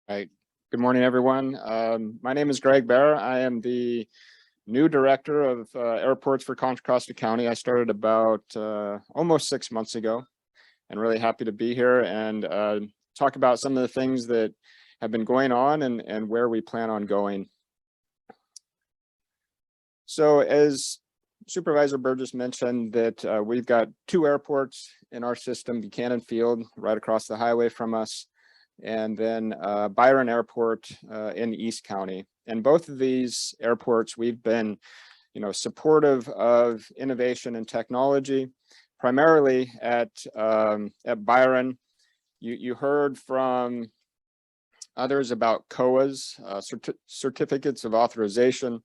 All right. Good morning, everyone. My name is Greg Baer. I am the new director of airports for Contra Costa County. I started about almost 6 months ago, and really happy to be here and talk about some of the things that have been going on and where we plan on going. So as Supervisor Burgess mentioned that we've got 2 airports in our system, Buchanan Field right across the highway from us, and then Byron Airport in East County. And both of these airports, we've been, supportive of innovation and technology, primarily at Byron. You heard from others about COAs, certificates of authorization.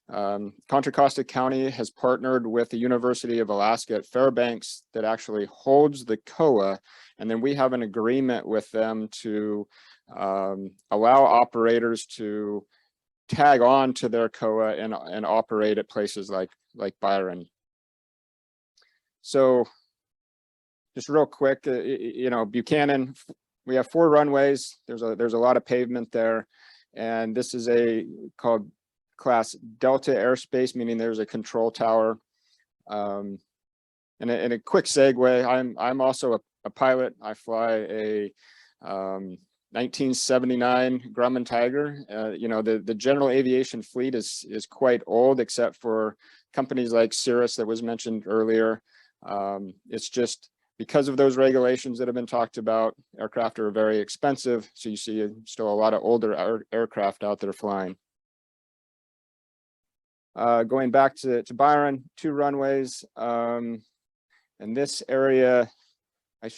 Contra Costa County has partnered with the University of Alaska at Fairbanks that actually holds the COA, and then we have an agreement with them to allow operators to tag on to their COA and operate at places like Byron. So just real quick, Buchanan, we have 4 runways. There's a lot of pavement there, and this is called Class Delta airspace, meaning there's a control tower. And a quick segue, I'm also a pilot. I fly a 1979 Grumman Tiger. The general aviation fleet is quite old, except for companies like Cirrus that was mentioned earlier. It's just because of those regulations that have been talked about, aircraft are very expensive. So you see still a lot of older aircraft out there flying. Going back to Byron, 2 runways. And this area, I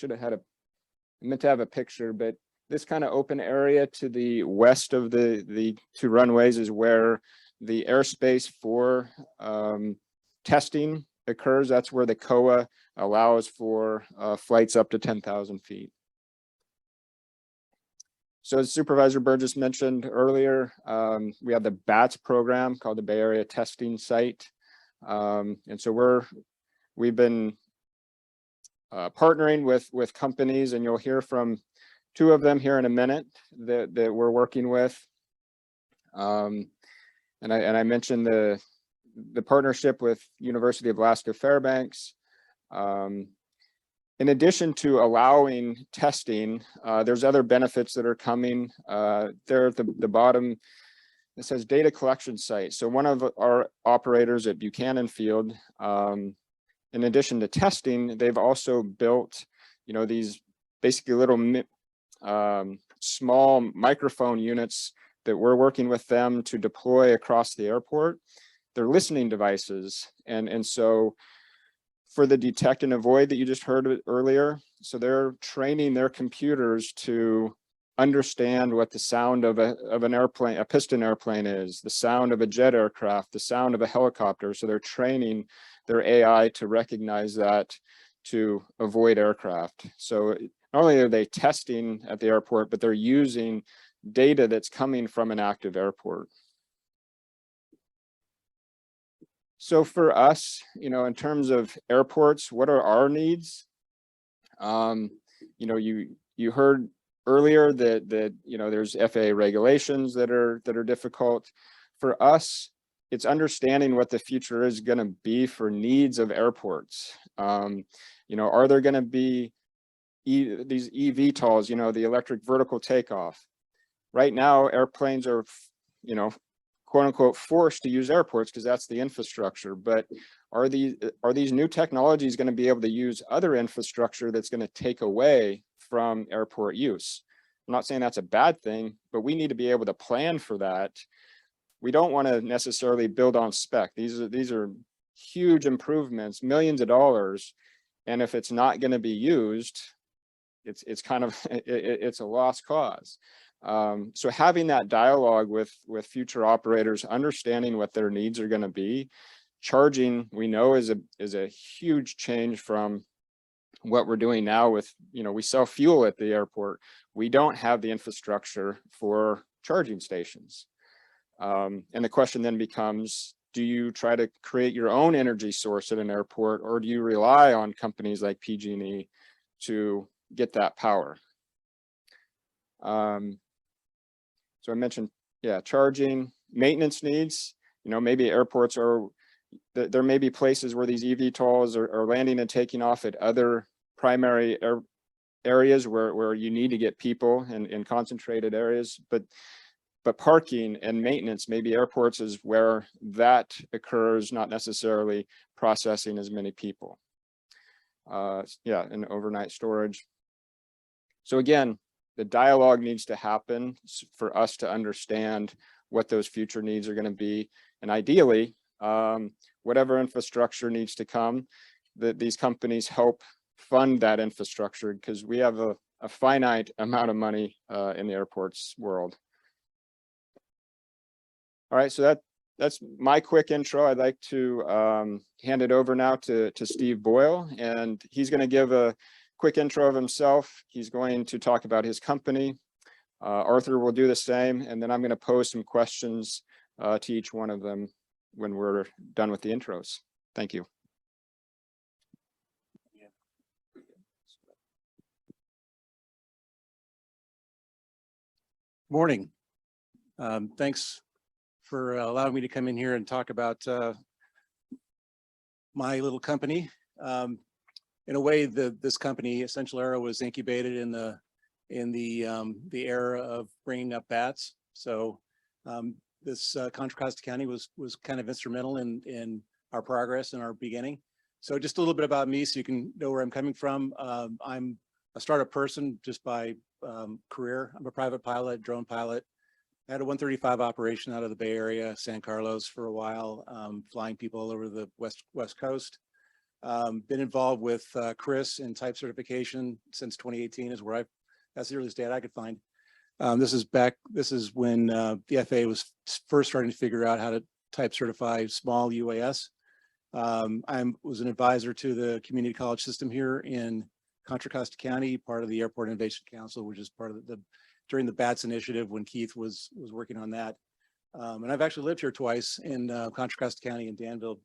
meant to have a picture, but this kind of open area to the west of the 2 runways is where the airspace for testing occurs. That's where the COA allows for flights up to 10,000 feet. So as Supervisor Burgess mentioned earlier, we have the BATS program called the Bay Area Testing Site. And so we've been partnering with companies, and you'll hear from 2 of them here in a minute that we're working with. And I mentioned the partnership with University of Alaska Fairbanks. In addition to allowing testing, there's other benefits that are coming. There at the bottom, it says data collection site. So one of our operators at Buchanan Field, in addition to testing, they've also built, these basically little small microphone units that we're working with them to deploy across the airport. They're listening devices, and so for the detect and avoid that you just heard earlier, so they're training their computers to understand what the sound of an airplane, a piston airplane is, the sound of a jet aircraft, the sound of a helicopter. So they're training their AI to recognize that to avoid aircraft. So not only are they testing at the airport, but they're using data that's coming from an active airport. So for us, in terms of airports, what are our needs? You heard earlier that there's FAA regulations that are difficult. For us, it's understanding what the future is going to be for needs of airports. Are there going to be these eVTOLs, the electric vertical takeoff? Right now, airplanes are, quote unquote forced to use airports because that's the infrastructure. But are these new technologies going to be able to use other infrastructure that's going to take away from airport use? I'm not saying that's a bad thing, but we need to be able to plan for that. We don't want to necessarily build on spec. These are huge improvements, millions of dollars, and if it's not going to be used, it's kind of it's a lost cause. So having that dialogue with future operators, understanding what their needs are going to be, charging, we know is a huge change from what we're doing now with, we sell fuel at the airport. We don't have the infrastructure for charging stations. And the question then becomes, do you try to create your own energy source at an airport, or do you rely on companies like PG&E to get that power? So I mentioned, yeah, charging, maintenance needs. You know, maybe airports are, there may be places where these eVTOLs are landing and taking off at other primary areas where you need to get people in concentrated areas, but parking and maintenance, maybe airports is where that occurs, not necessarily processing as many people. Yeah, and overnight storage. So again, the dialogue needs to happen for us to understand what those future needs are going to be. And ideally, whatever infrastructure needs to come, that these companies help fund that infrastructure, because we have a finite amount of money in the airports world. All right, so that's my quick intro. I'd like to hand it over now to Steve Boyle, and he's going to give a quick intro of himself. He's going to talk about his company. Arthur will do the same, and then I'm going to pose some questions to each one of them when we're done with the intros. Thank you. Morning. Thanks for allowing me to come in here and talk about my little company. In a way, this company, Essential Aero, was incubated in the era of bringing up bats. So this Contra Costa County was kind of instrumental in our progress and our beginning. So just a little bit about me, so you can know where I'm coming from. I'm a startup person just by career. I'm a private pilot, drone pilot. I had a 135 operation out of the Bay Area, San Carlos, for a while, flying people all over the West Coast. Been involved with Chris in type certification since 2018 is where that's the earliest data I could find. This is when the FAA was first starting to figure out how to type certify small UAS. I was an advisor to the community college system here in Contra Costa County, part of the Airport Innovation Council, which is part of during the BATS initiative when Keith was working on that. And I've actually lived here twice in Contra Costa County and Danville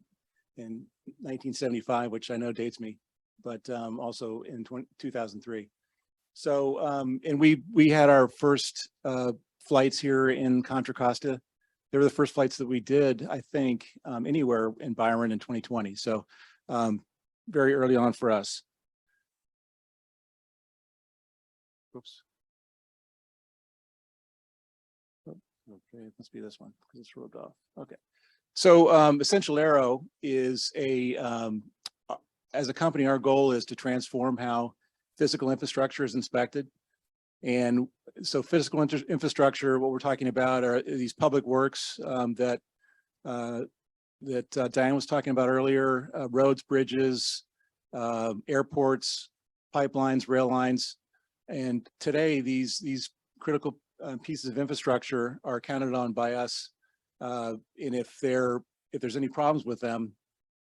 in 1975, which I know dates me, but also in 2003. So, and we had our first flights here in Contra Costa. They were the first flights that we did, I think, anywhere in Byron in 2020. So very early on for us. Oops. Okay, it must be this one because it's rubbed off. Okay. So Essential Aero is as a company, our goal is to transform how physical infrastructure is inspected. And so physical infrastructure, what we're talking about are these public works that Diane was talking about earlier, roads, bridges, airports, pipelines, rail lines. And today, these critical pieces of infrastructure are counted on by us. And if there's any problems with them,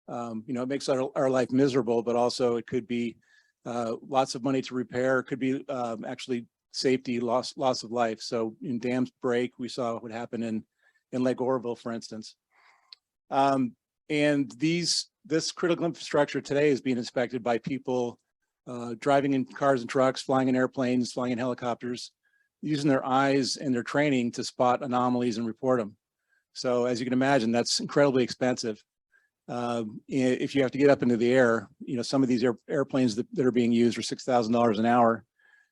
it makes our life miserable, but also it could be lots of money to repair. It could be actually safety, loss of life. So in dams break, we saw what happened in Lake Oroville, for instance. And this critical infrastructure today is being inspected by people driving in cars and trucks, flying in airplanes, flying in helicopters, using their eyes and their training to spot anomalies and report them. So as you can imagine, that's incredibly expensive. If you have to get up into the air, some of these airplanes that are being used are $6,000 an hour.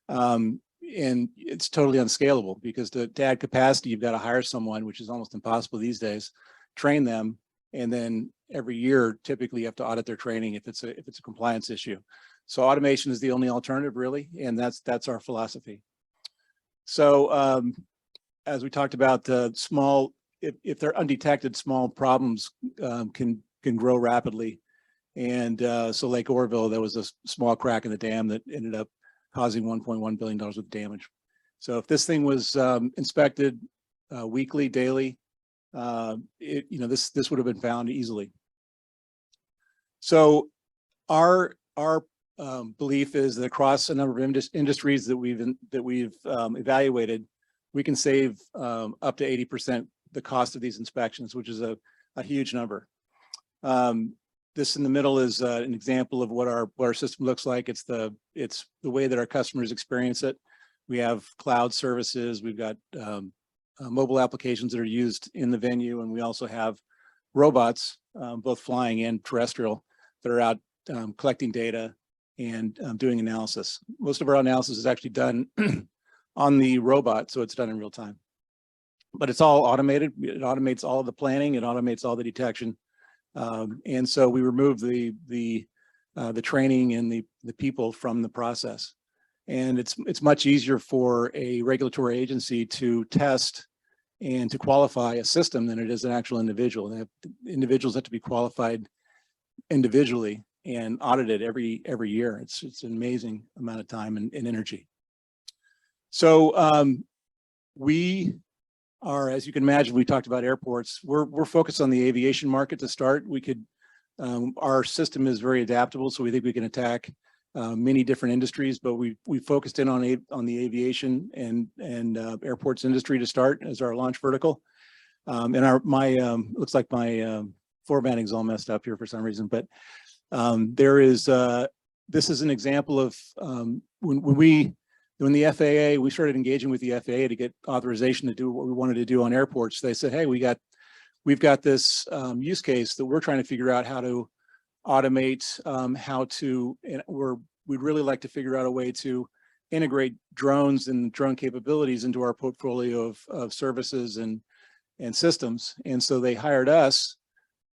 And it's totally unscalable because to add capacity, you've got to hire someone, which is almost impossible these days, train them. And then every year, typically you have to audit their training if it's a compliance issue. So automation is the only alternative really. And that's our philosophy. So as we talked about, if they're undetected, small problems can grow rapidly. And so Lake Oroville, there was a small crack in the dam that ended up causing $1.1 billion worth of damage. So if this thing was inspected weekly, daily, this would have been found easily. So our belief is that across a number of industries that we've evaluated, we can save up to 80% the cost of these inspections, which is a huge number. This in the middle is an example of what our system looks like. It's the way that our customers experience it. We have cloud services. We've got mobile applications that are used in the venue, and we also have robots, both flying and terrestrial, that are out collecting data and doing analysis. Most of our analysis is actually done on the robot, so it's done in real time. But it's all automated. It automates all of the planning. It automates all the detection, and so we remove the training and the people from the process. And it's much easier for a regulatory agency to test and to qualify a system than it is an actual individual. Individuals have to be qualified individually and audited every year. It's an amazing amount of time and energy. So we are, as you can imagine, we talked about airports. We're focused on the aviation market to start. We could, our system is very adaptable, so we think we can attack many different industries, but we focused in on the aviation and airports industry to start as our launch vertical. And looks like my formatting is all messed up here for some reason, but this is an example of when the FAA, we started engaging with the FAA to get authorization to do what we wanted to do on airports. They said, hey, we've got this use case that we're trying to figure out how to automate, we'd really like to figure out a way to integrate drones and drone capabilities into our portfolio of services and systems. And so they hired us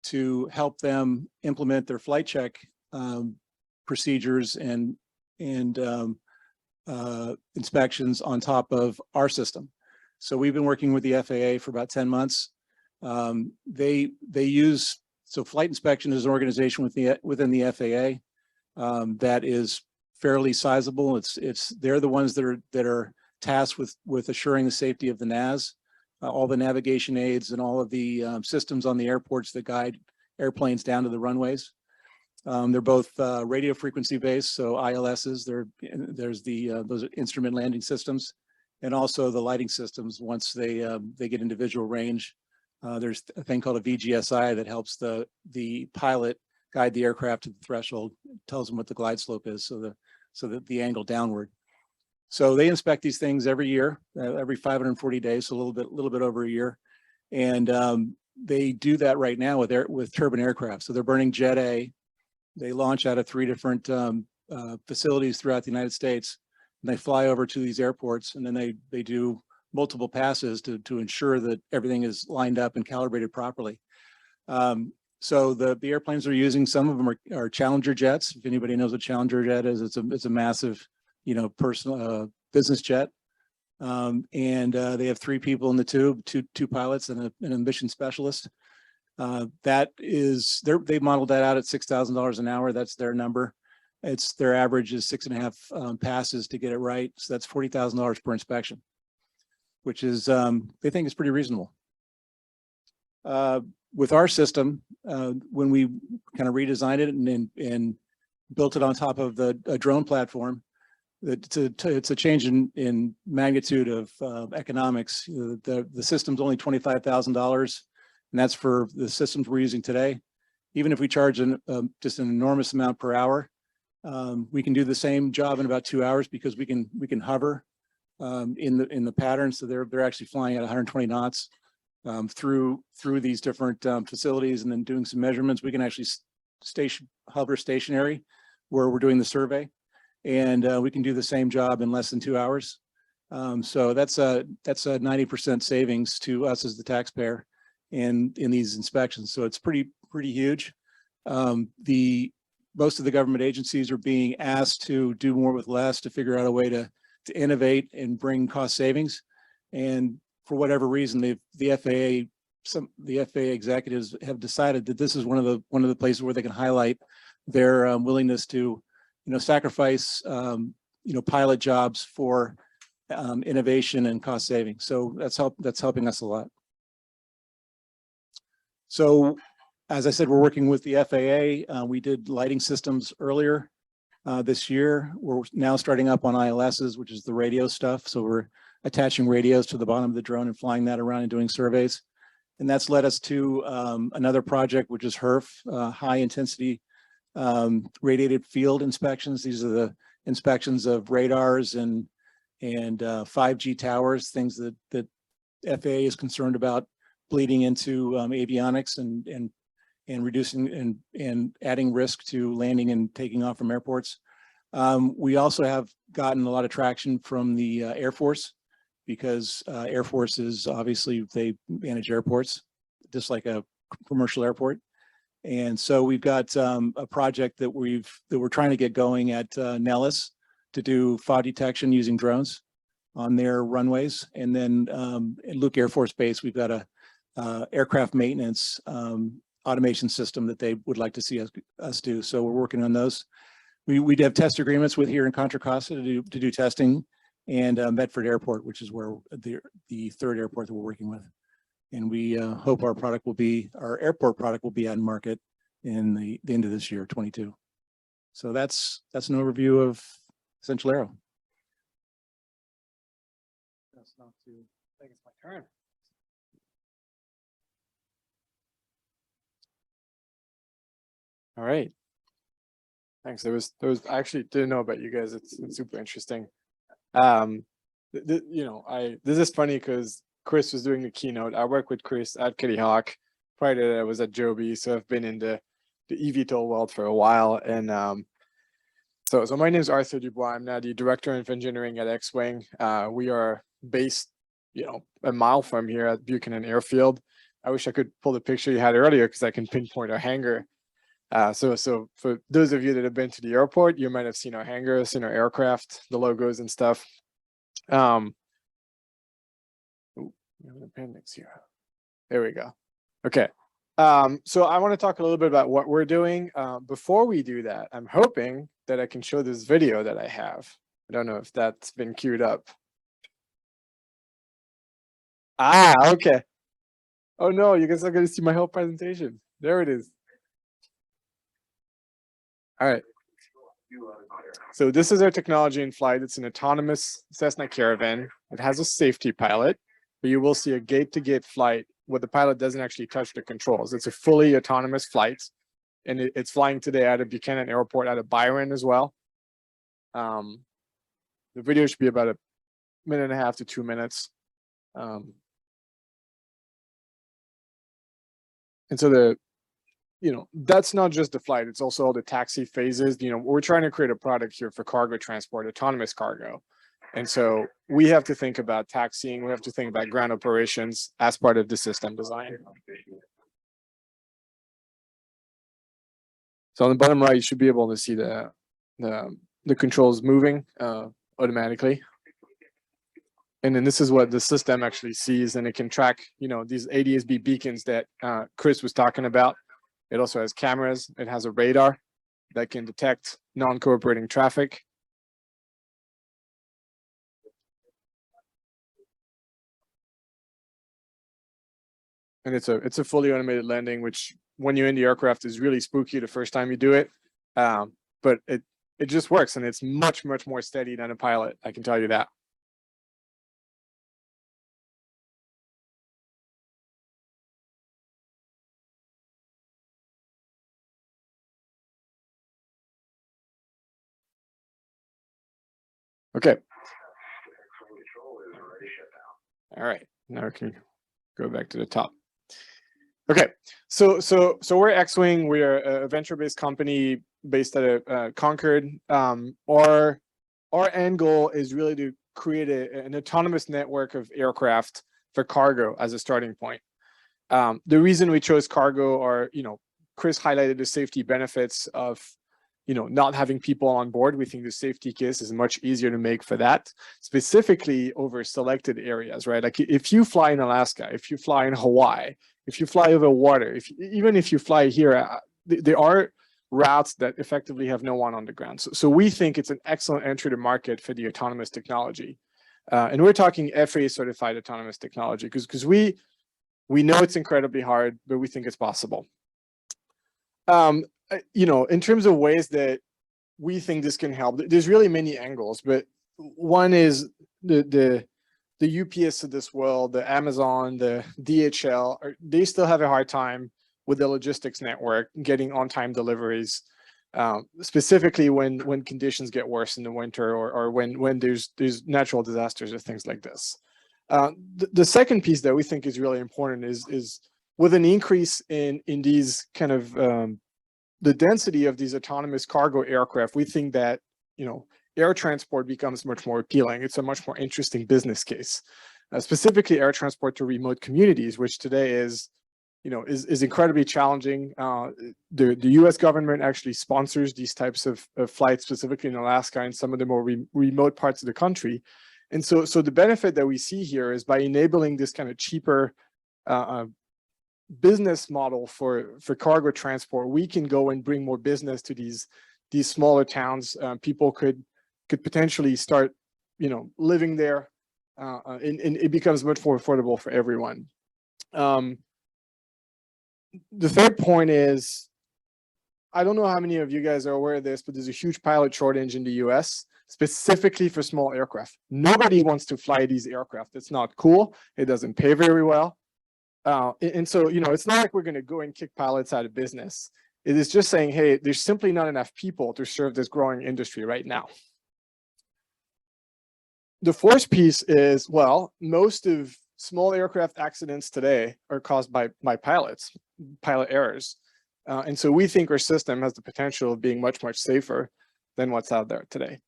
to help them implement their flight check procedures and inspections on top of our system. So we've been working with the FAA for about 10 months. They use, so flight inspection is an organization within the FAA that is fairly sizable. They're the ones that are tasked with assuring the safety of the NAS, all the navigation aids and all of the systems on the airports that guide airplanes down to the runways. They're both radio frequency based, so ILSs. There's those instrument landing systems, and also the lighting systems. Once they get into visual range, there's a thing called a VGSI that helps the pilot guide the aircraft to the threshold, tells them what the glide slope is, so that the angle downward. So they inspect these things every year, every 540 days, so a little bit over a year, and they do that right now with turbine aircraft. So they're burning Jet A. They launch out of 3 different facilities throughout the United States, and they fly over to these airports, and then they do multiple passes to ensure that everything is lined up and calibrated properly. So the airplanes they're using, some of them are Challenger jets. If anybody knows what Challenger jet is, it's a massive, personal business jet. And they have 3 people in the tube, two pilots and an mission specialist. They modeled that out at $6,000 an hour. That's their number. Their average is 6.5 passes to get it right. So that's $40,000 per inspection, which is, they think is pretty reasonable. With our system, when we kind of redesigned it and built it on top of a drone platform, it's a change in magnitude of economics. The system's only $25,000, and that's for the systems we're using today. Even if we charge just an enormous amount per hour, we can do the same job in about 2 hours because we can hover in the pattern. So they're actually flying at 120 knots through these different facilities, and then doing some measurements. We can actually hover stationary where we're doing the survey, and we can do the same job in less than 2 hours. So that's a 90% savings to us as the taxpayer in these inspections. So it's pretty huge. Most of the government agencies are being asked to do more with less, to figure out a way to innovate and bring cost savings. And for whatever reason, the FAA executives have decided that this is one of the places where they can highlight their willingness to, sacrifice, pilot jobs for innovation and cost savings. So that's helping us a lot. So, as I said, we're working with the FAA. We did lighting systems earlier this year. We're now starting up on ILSs, which is the radio stuff. So we're attaching radios to the bottom of the drone and flying that around and doing surveys. And that's led us to another project, which is HIRF, high intensity radiated field inspections. These are the inspections of radars and 5G towers, things that FAA is concerned about bleeding into avionics and reducing and adding risk to landing and taking off from airports. We also have gotten a lot of traction from the Air Force, because Air Forces, obviously, they manage airports just like a commercial airport. And so we've got a project that we're trying to get going at Nellis to do fog detection using drones on their runways. And then at Luke Air Force Base, we've got a aircraft maintenance automation system that they would like to see us do. So we're working on those. We have test agreements with here in Contra Costa to do testing, and Medford Airport, which is where the third airport that we're working with. And we hope our airport product will be on market in the end of this year, 22. So that's an overview of Essential Aero. That's not too, I think it's my turn. All right. Thanks. There was I actually didn't know about you guys. It's super interesting. This is funny because Chris was doing the keynote. I work with Chris at Kitty Hawk. Prior to that, I was at Joby, so I've been in the eVTOL world for a while. And so my name is Arthur Dubois. I'm now the director of engineering at Xwing. We are based, a mile from here at Buchanan Airfield. I wish I could pull the picture you had earlier because I can pinpoint our hangar. So for those of you that have been to the airport, you might have seen our hangar, seen our aircraft, the logos and stuff. We have an appendix here. There we go. Okay. So I want to talk a little bit about what we're doing. Before we do that, I'm hoping that I can show this video that I have. I don't know if that's been queued up. Okay. Oh no, you guys are going to see my whole presentation. There it is. All right. So this is our technology in flight. It's an autonomous Cessna Caravan. It has a safety pilot, but you will see a gate-to-gate flight where the pilot doesn't actually touch the controls. It's a fully autonomous flight, and it's flying today out of Buchanan Airport, out of Byron as well. The video should be about 1.5 to 2 minutes. And so that's not just the flight, it's also all the taxi phases. We're trying to create a product here for cargo transport, autonomous cargo. And so we have to think about taxiing, we have to think about ground operations as part of the system design. So on the bottom right, you should be able to see the controls moving automatically. And then this is what the system actually sees, and it can track, these ADS-B beacons that Chris was talking about. It also has cameras. It has a radar that can detect non-cooperating traffic. And it's a fully automated landing, which when you're in the aircraft is really spooky the first time you do it. But it just works, and it's much, much more steady than a pilot, I can tell you that. Okay. All right, now we can go back to the top. Okay, so we're Xwing. We are a venture-based company based out of Concord. Our end goal is really to create an autonomous network of aircraft for cargo as a starting point. The reason we chose cargo are, Chris highlighted the safety benefits of not having people on board. We think the safety case is much easier to make for that, specifically over selected areas, right? Like if you fly in Alaska, if you fly in Hawaii, if you fly over water, even if you fly here, there are routes that effectively have no one on the ground. So we think it's an excellent entry to market for the autonomous technology. And we're talking FAA certified autonomous technology because we know it's incredibly hard, but we think it's possible. In terms of ways that we think this can help, there's really many angles, but one is the UPS of this world, the Amazon, the DHL, they still have a hard time with the logistics network getting on-time deliveries, specifically when conditions get worse in the winter or when there's natural disasters or things like this. The second piece that we think is really important is with an increase in these kind of the density of these autonomous cargo aircraft, we think that, you know, air transport becomes much more appealing. It's a much more interesting business case, specifically air transport to remote communities, which today is, you know, is incredibly challenging. The U.S. government actually sponsors these types of flights, specifically in Alaska and some of the more remote parts of the country. And so the benefit that we see here is by enabling this kind of cheaper business model for cargo transport, we can go and bring more business to these smaller towns. People could potentially start, you know, living there, and it becomes much more affordable for everyone. The third point is, I don't know how many of you guys are aware of this, but there's a huge pilot shortage in the US, specifically for small aircraft. Nobody wants to fly these aircraft. It's not cool. It doesn't pay very well. And so, you know, it's not like we're going to go and kick pilots out of business. It is just saying, hey, there's simply not enough people to serve this growing industry right now. The fourth piece is, well, most of small aircraft accidents today are caused by pilots, pilot errors. And so we think our system has the potential of being much, much safer than what's out there today.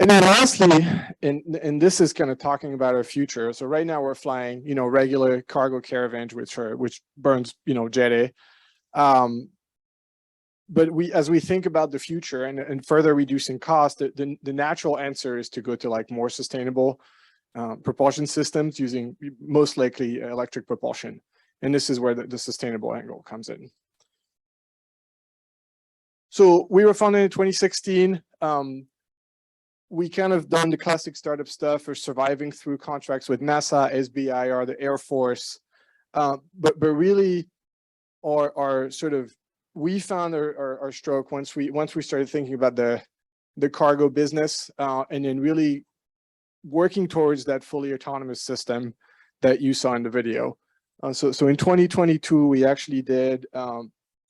And then lastly, and this is kind of talking about our future. So right now we're flying, you know, regular cargo caravans, which burns, you know, Jet A. But as we think about the future and further reducing cost, the natural answer is to go to like more sustainable propulsion systems using most likely electric propulsion. And this is where the sustainable angle comes in. So we were founded in 2016. We kind of done the classic startup stuff for surviving through contracts with NASA, SBIR, the Air Force. But really our sort of, we found our stroke once we started thinking about the cargo business, and then really working towards that fully autonomous system that you saw in the video. So in 2022, we actually did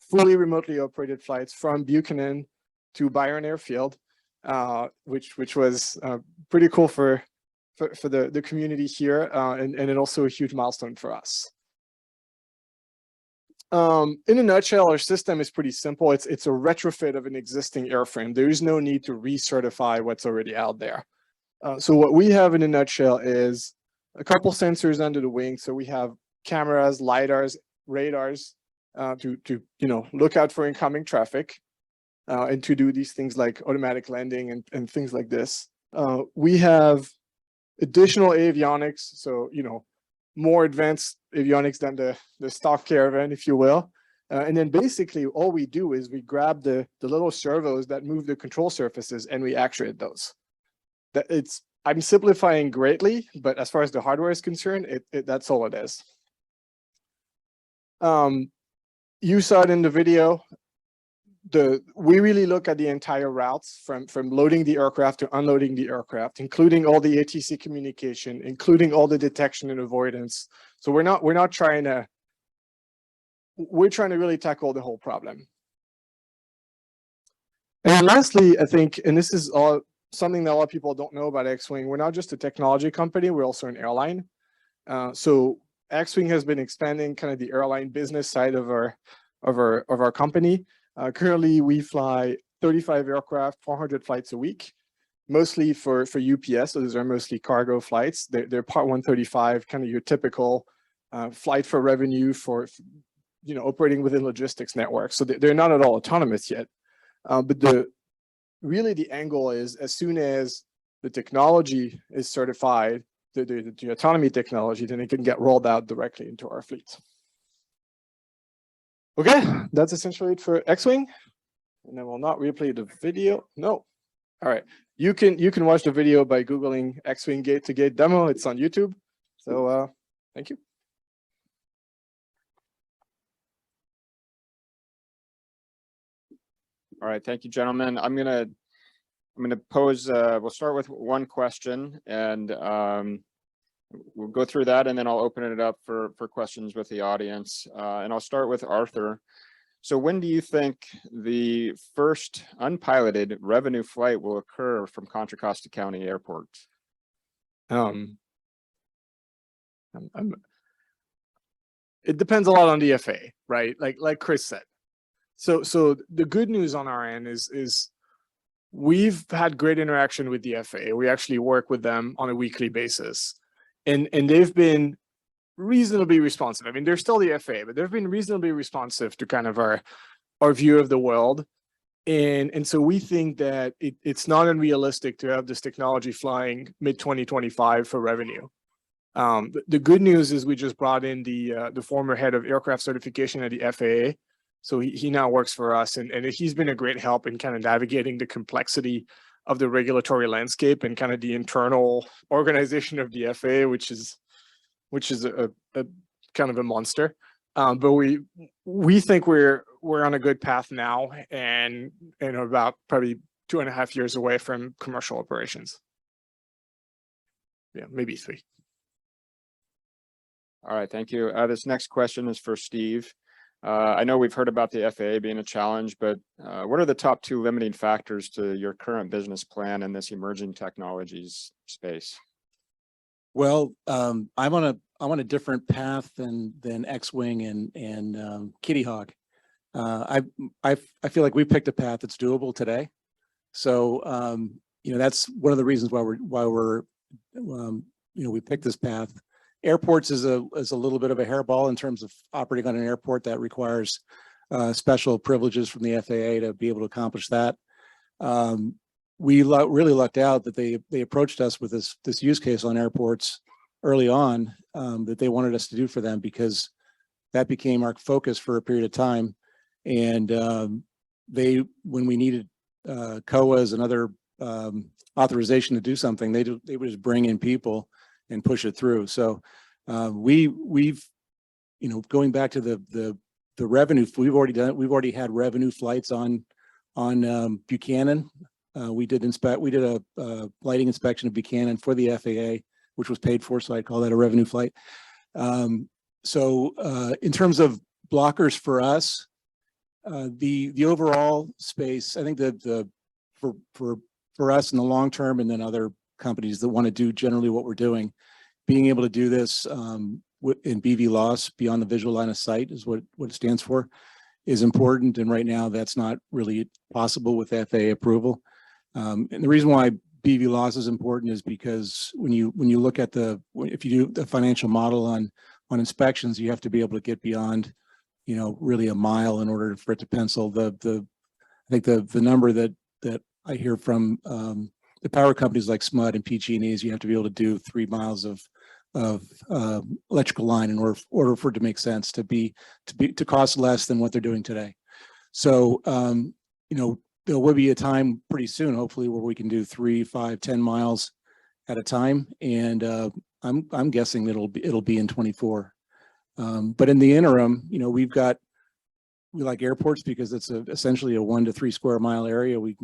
fully remotely operated flights from Buchanan to Byron Airfield, which was pretty cool for the community here, and also a huge milestone for us. In a nutshell, our system is pretty simple. It's a retrofit of an existing airframe. There is no need to recertify what's already out there. So what we have in a nutshell is a couple sensors under the wing. So we have cameras, lidars, radars to you know, look out for incoming traffic, and to do these things like automatic landing and things like this. We have additional avionics, so you know, more advanced avionics than the stock Caravan, if you will. And then basically all we do is we grab the little servos that move the control surfaces and we actuate those. I'm simplifying greatly, but as far as the hardware is concerned, that's all it is. You saw it in the video. We really look at the entire routes from loading the aircraft to unloading the aircraft, including all the ATC communication, including all the detection and avoidance. So we're trying to really tackle the whole problem. And lastly, I think, and this is something that a lot of people don't know about Xwing, we're not just a technology company, we're also an airline. So Xwing has been expanding kind of the airline business side of our company. Currently, we fly 35 aircraft, 400 flights a week, mostly for UPS. So those are mostly cargo flights. They're Part 135, kind of your typical flight for revenue for you know, operating within logistics networks. So they're not at all autonomous yet. But really the angle is, as soon as the technology is certified, the autonomy technology, then it can get rolled out directly into our fleets. Okay, that's essentially it for Xwing. And I will not replay the video. No. All right. You can watch the video by Googling Xwing gate to gate demo. It's on YouTube. So thank you. All right, thank you, gentlemen. I'm gonna pose. We'll start with one question, and we'll go through that, and then I'll open it up for questions with the audience. And I'll start with Arthur. So when do you think the first unpiloted revenue flight will occur from Contra Costa County Airport? It depends a lot on the FAA, right? Like Chris said. So the good news on our end is we've had great interaction with the FAA. We actually work with them on a weekly basis, and they've been reasonably responsive. I mean, they're still the FAA, but they've been reasonably responsive to kind of our view of the world. And so we think that it's not unrealistic to have this technology flying mid-2025 for revenue. The good news is we just brought in the former head of aircraft certification at the FAA. So he now works for us, and he's been a great help in kind of navigating the complexity of the regulatory landscape and kind of the internal organization of the FAA, which is a kind of a monster. But we think we're on a good path now, and about probably 2.5 years away from commercial operations. Yeah, maybe 3. All right, thank you. This next question is for Steve. I know we've heard about the FAA being a challenge, but what are the top 2 limiting factors to your current business plan in this emerging technologies space? Well, I'm on a different path than Xwing and Kitty Hawk. I feel like we picked a path that's doable today. So that's one of the reasons why we're we picked this path. Airports is a little bit of a hairball in terms of operating on an airport that requires special privileges from the FAA to be able to accomplish that. We really lucked out that they approached us with this use case on airports early on that they wanted us to do for them, because that became our focus for a period of time. And when we needed COAs and other authorization to do something, they would just bring in people and push it through. So we've going back to the revenue, we've already had revenue flights on Buchanan. We did a lighting inspection of Buchanan for the FAA, which was paid for, so I call that a revenue flight. So in terms of blockers for us, the overall space, I think that for us in the long term, and then other companies that want to do generally what we're doing, being able to do this in BV loss, beyond the visual line of sight, is what it stands for, is important. And right now that's not really possible with FAA approval. And the reason why BV loss is important is because when you look at if you do the financial model on inspections, you have to be able to get beyond, really a mile in order for it to pencil. I think the number that I hear from the power companies like SMUD and PG&E is you have to be able to do 3 miles of electrical line in order for it to make sense, to cost less than what they're doing today. So there will be a time pretty soon, hopefully, where we can do 3, 5, 10 miles at a time, and I'm guessing that it'll be in 24. But in the interim, we like airports because it's essentially a 1 to 3 square mile area. We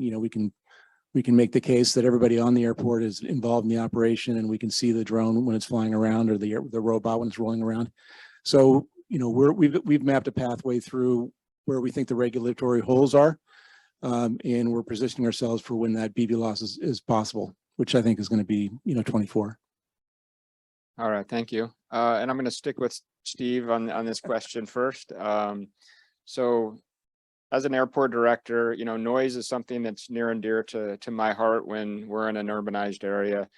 can make the case that everybody on the airport is involved in the operation, and we can see the drone when it's flying around, or the robot when it's rolling around. So we've mapped a pathway through where we think the regulatory holes are. And we're positioning ourselves for when that BV loss is possible, which I think is going to be, 24. All right, thank you. And I'm going to stick with Steve on this question first. So as an airport director, noise is something that's near and dear to my heart when we're in an urbanized area.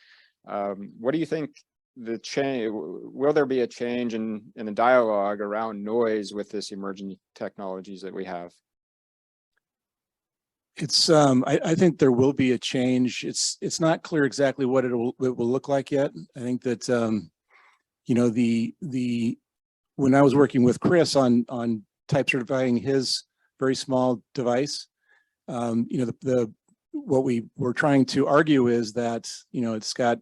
What do you think will there be a change in the dialogue around noise with this emerging technologies that we have? It's I think there will be a change. It's not clear exactly what it will look like yet. I think that when I was working with Chris on type certifying his very small device, what we were trying to argue is that it's got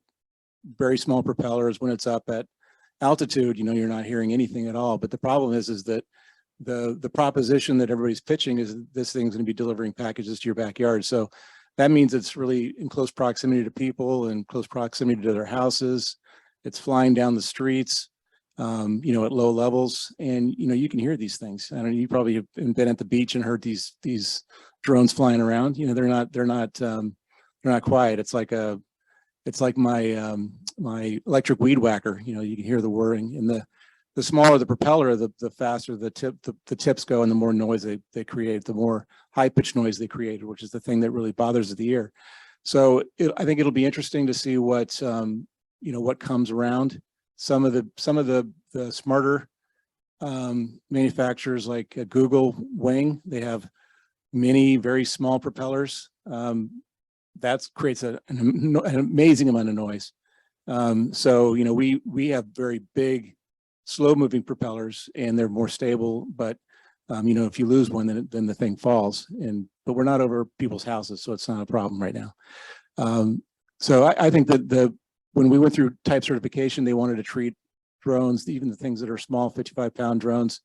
very small propellers. When it's up at altitude, you're not hearing anything at all. But the problem is that the proposition that everybody's pitching is this thing's going to be delivering packages to your backyard. So that means it's really in close proximity to people and close proximity to their houses. It's flying down the streets, at low levels, and you can hear these things. I don't know, you probably have been at the beach and heard these drones flying around. They're not quiet. It's like it's like my my electric weed whacker. You know, you can hear the whirring, and the smaller the propeller, the faster the tips go, and the more noise they create, the more high pitched noise they create, which is the thing that really bothers the ear. So I think it'll be interesting to see what you know, what comes around. Some of the smarter manufacturers like Google Wing, they have many very small propellers. That creates an amazing amount of noise. So, you know, we have very big, slow moving propellers, and they're more stable, but you know, if you lose one, then the thing falls. But we're not over people's houses, so it's not a problem right now. So I think that when we went through type certification, they wanted to treat drones, even the things that are small 55-pound drones,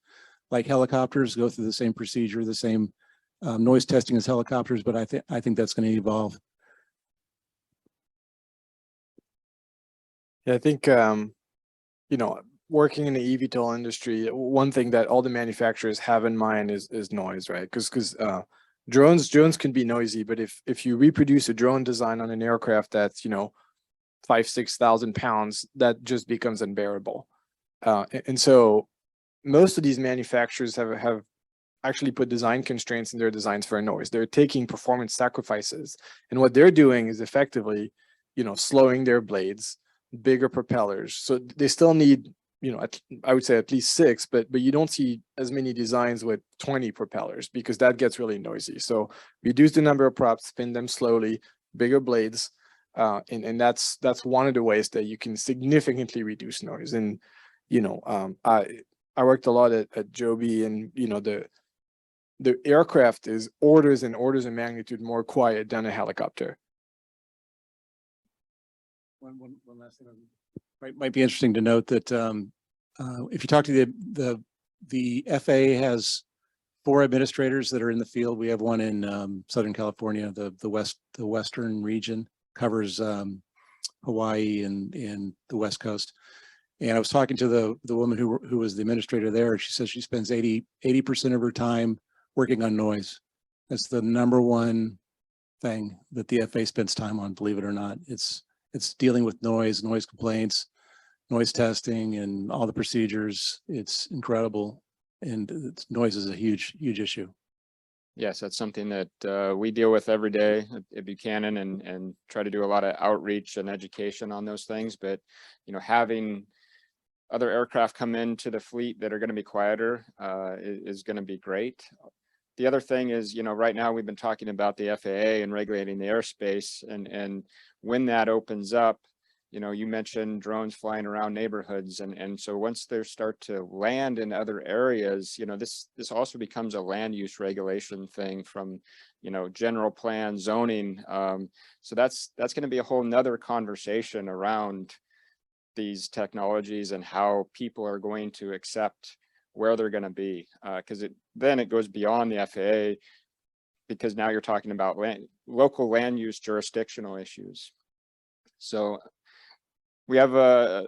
like helicopters, go through the same procedure, the same noise testing as helicopters. But I think that's going to evolve. Yeah, I think you know, working in the eVTOL industry, one thing that all the manufacturers have in mind is noise, right? Because drones can be noisy, but if you reproduce a drone design on an aircraft that's, you know, 5,000-6,000 pounds, that just becomes unbearable. And so most of these manufacturers have actually put design constraints in their designs for noise. They're taking performance sacrifices, and what they're doing is effectively, you know, slowing their blades, bigger propellers. So they still need, you know, I would say at least 6, but you don't see as many designs with 20 propellers, because that gets really noisy. So reduce the number of props, spin them slowly, bigger blades, and that's one of the ways that you can significantly reduce noise. And you know, I worked a lot at Joby, and you know, the aircraft is orders and orders of magnitude more quiet than a helicopter. One last thing might be interesting to note that if you talk to the FAA has 4 administrators that are in the field. We have one in Southern California, the western region covers Hawaii and the West Coast. And I was talking to the woman who was the administrator there. She says she spends 80% of her time working on noise. That's the #1 thing that the FAA spends time on, believe it or not. It's dealing with noise complaints, noise testing, and all the procedures. It's incredible. And noise is a huge issue. Yes, that's something that we deal with every day at Buchanan, and try to do a lot of outreach and education on those things. But, you know, having other aircraft come into the fleet that are going to be quieter is going to be great. The other thing is, you know, right now we've been talking about the FAA and regulating the airspace, and when that opens up, you know, you mentioned drones flying around neighborhoods, and so once they start to land in other areas, you know, this also becomes a land use regulation thing from, you know, general plan zoning. So that's going to be a whole nother conversation around these technologies and how people are going to accept where they're going to be, because then it goes beyond the FAA, because now you're talking about local land use jurisdictional issues. So we have a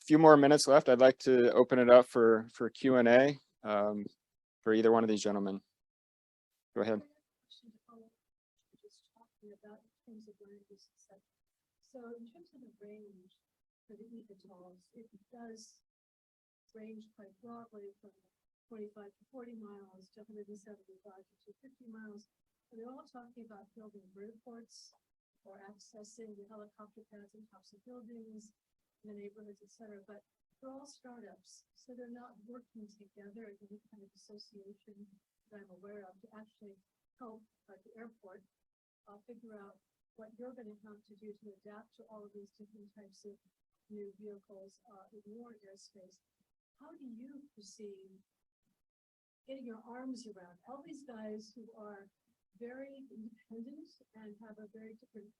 few more minutes left. I'd like to open it up for Q&A for either one of these gentlemen. Go ahead. So in terms of the range for the eVTOLs, it does range quite broadly from 25 to 40 miles to 175 to 250 miles. And they're all talking about building vertiports or accessing the helicopter pads and tops of buildings in the neighborhoods, et cetera. But they're all startups, so they're not working together in any kind of association that I'm aware of to actually help at the airport figure out what you're going to have to do to adapt to all of these different types of new vehicles in your airspace. How do you perceive getting your arms around all these guys who are very independent and have a very different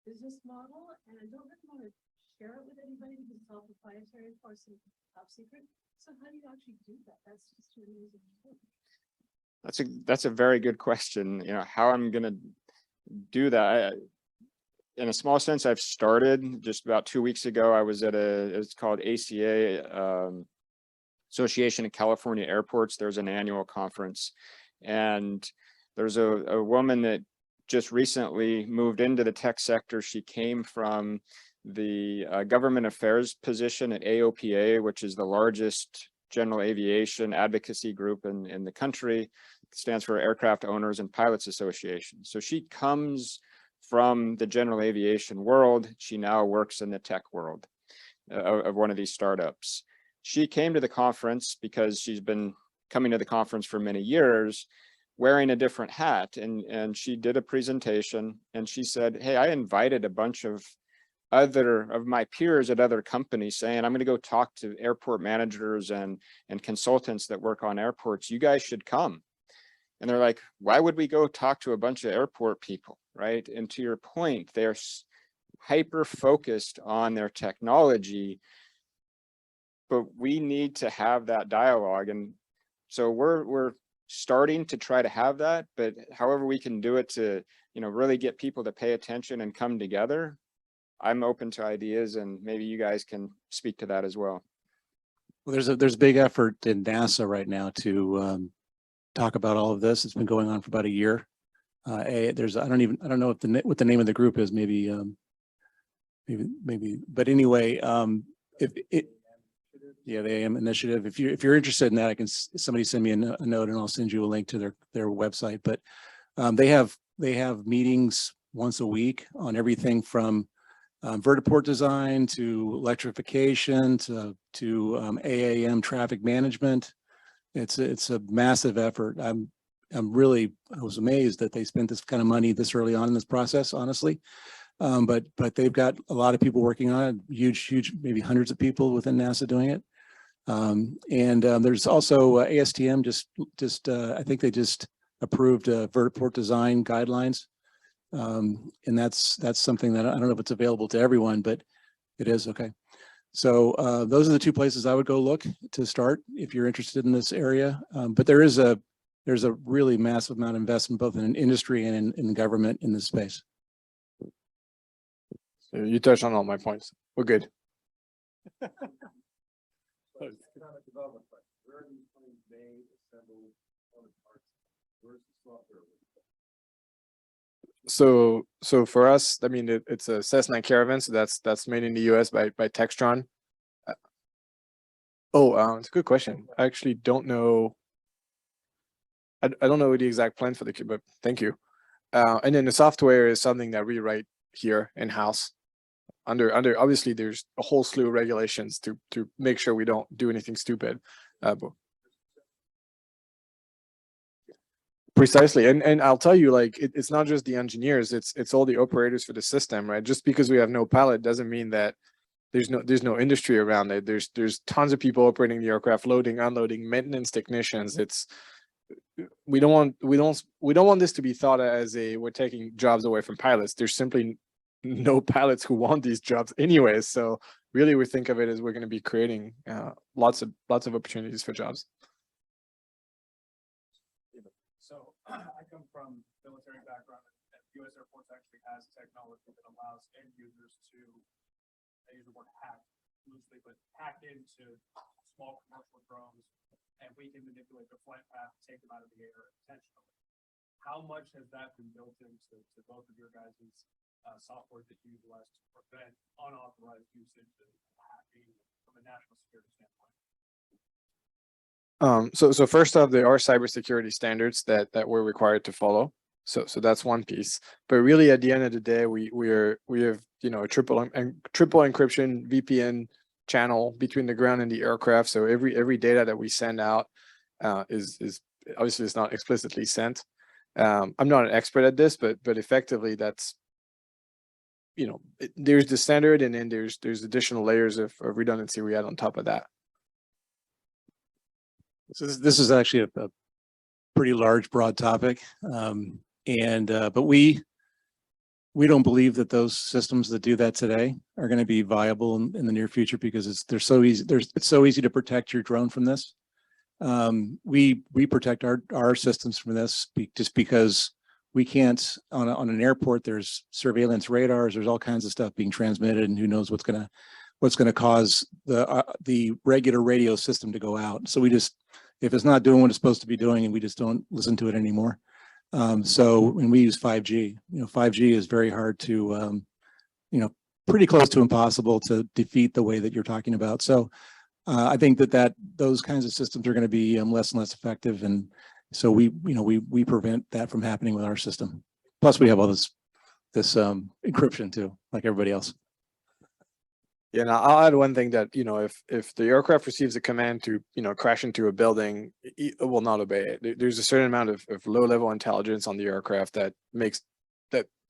business model, and don't really want to share it with anybody because it's all proprietary or some top secret? So how do you actually do that? That's just an amazing thing. That's a very good question. You know, how I'm going to do that. In a small sense, I've started just about 2 weeks ago. I was at it's called ACA, Association of California Airports. There's an annual conference, and there's a woman that just recently moved into the tech sector. She came from the government affairs position at AOPA, which is the largest general aviation advocacy group in the country. It stands for Aircraft Owners and Pilots Association. So she comes from the general aviation world. She now works in the tech world of one of these startups. She came to the conference because she's been coming to the conference for many years, wearing a different hat. And she did a presentation and she said, hey, I invited a bunch of my peers at other companies saying, I'm going to go talk to airport managers and consultants that work on airports. You guys should come. And they're like, why would we go talk to a bunch of airport people, right? And to your point, they're hyper focused on their technology, but we need to have that dialogue. And so we're starting to try to have that, but however we can do it to, really get people to pay attention and come together, I'm open to ideas, and maybe you guys can speak to that as well. Well, there's a big effort in NASA right now to talk about all of this. It's been going on for about a year. I don't know what the name of the group is. Maybe, but anyway, yeah, the AM initiative. If you're interested in that, somebody send me a note and I'll send you a link to their website. But they have meetings once a week on everything from vertiport design to electrification to AAM traffic management. It's a massive effort. I was amazed that they spent this kind of money this early on in this process, honestly. But they've got a lot of people working on it, huge, maybe hundreds of people within NASA doing it. There's also ASTM I think they just approved vertiport design guidelines. And that's something that I don't know if it's available to everyone, but it is. Okay. So those are the two places I would go look to start if you're interested in this area. But there's a really massive amount of investment both in industry and in government in this space. So you touched on all my points. We're good. So for us, I mean, it's a Cessna Caravan, so that's made in the US by Textron. It's a good question. I actually don't know. I don't know the exact plan for the kit, but thank you. And then the software is something that we write here in-house. Under obviously there's a whole slew of regulations to make sure we don't do anything stupid. But precisely, and I'll tell you, like it's not just the engineers, it's all the operators for the system, right? Just because we have no pilot doesn't mean that there's no industry around it. There's tons of people operating the aircraft, loading, unloading, maintenance technicians. We don't want this to be thought as we're taking jobs away from pilots. There's simply no pilots who want these jobs anyway. So really, we think of it as we're going to be creating lots of opportunities for jobs. So I come from military background, and U.S. Air Force actually has technology that allows end users to, I use the word hack loosely, but hack into small commercial drones, and we can manipulate the flight path, take them out of the air intentionally. How much has that been built into both of your guys' software that you utilize to prevent unauthorized usage and hacking from a national security standpoint? So first off, there are cybersecurity standards that we're required to follow. So that's one piece. But really, at the end of the day, we have a triple encryption VPN channel between the ground and the aircraft. So every data that we send out is obviously it's not explicitly sent. I'm not an expert at this, but effectively that's there's the standard, and then there's additional layers of redundancy we add on top of that. So this is actually a pretty large, broad topic, but we don't believe that those systems that do that today are going to be viable in the near future because it's so easy to protect your drone from this. We protect our systems from this just because we can't on an airport. There's surveillance radars. There's all kinds of stuff being transmitted, and who knows what's going to cause the regular radio system to go out. So we just, if it's not doing what it's supposed to be doing, and we just don't listen to it anymore. And we use 5G. 5G is very hard to, pretty close to impossible to defeat the way that you're talking about. So I think that those kinds of systems are going to be less and less effective. And so we prevent that from happening with our system. Plus we have all this encryption too, like everybody else. Yeah, and I'll add one thing that, if the aircraft receives a command to, crash into a building, it will not obey it. There's a certain amount of low-level intelligence on the aircraft that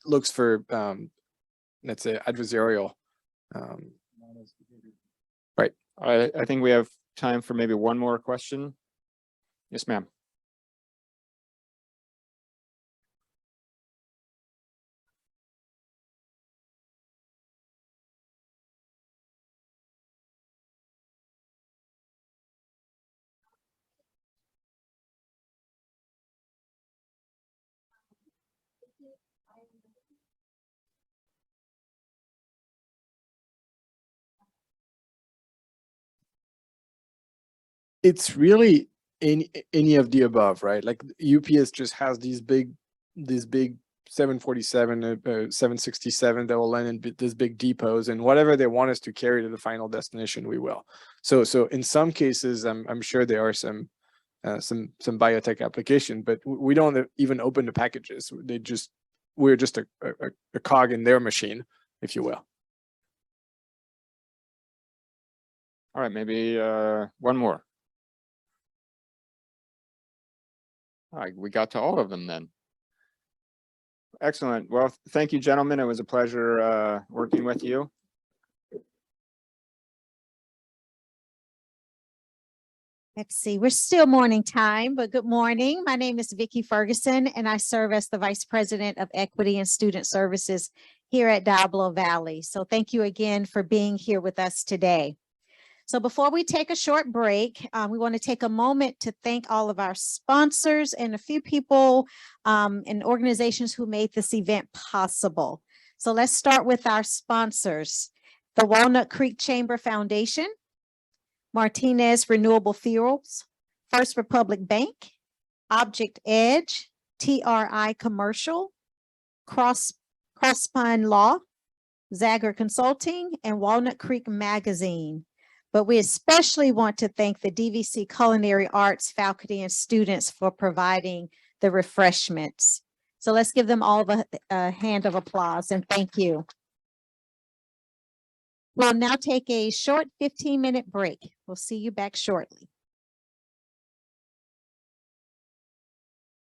looks for, let's say, adversarial. Right. I think we have time for maybe one more question. Yes, ma'am. It's really any of the above, right? Like UPS just has these big 747, 767 that will land in these big depots, and whatever they want us to carry to the final destination, we will. So in some cases, I'm sure there are some biotech application, but we don't even open the packages. We're just a cog in their machine, if you will. All right, maybe one more. All right, we got to all of them then. Excellent. Well, thank you, gentlemen. It was a pleasure working with you. Let's see, we're still morning time, but good morning. My name is Vicki Ferguson, and I serve as the Vice President of Equity and Student Services here at Diablo Valley. So thank you again for being here with us today. So before we take a short break, we want to take a moment to thank all of our sponsors and a few people and organizations who made this event possible. So let's start with our sponsors: the Walnut Creek Chamber Foundation, Martinez Renewable Fuels, First Republic Bank, Object Edge, TRI Commercial, Crosspine Law, Zagger Consulting, and Walnut Creek Magazine. But we especially want to thank the DVC Culinary Arts faculty and students for providing the refreshments. So let's give them all a hand of applause and thank you. We'll now take a short 15-minute break. We'll see you back shortly.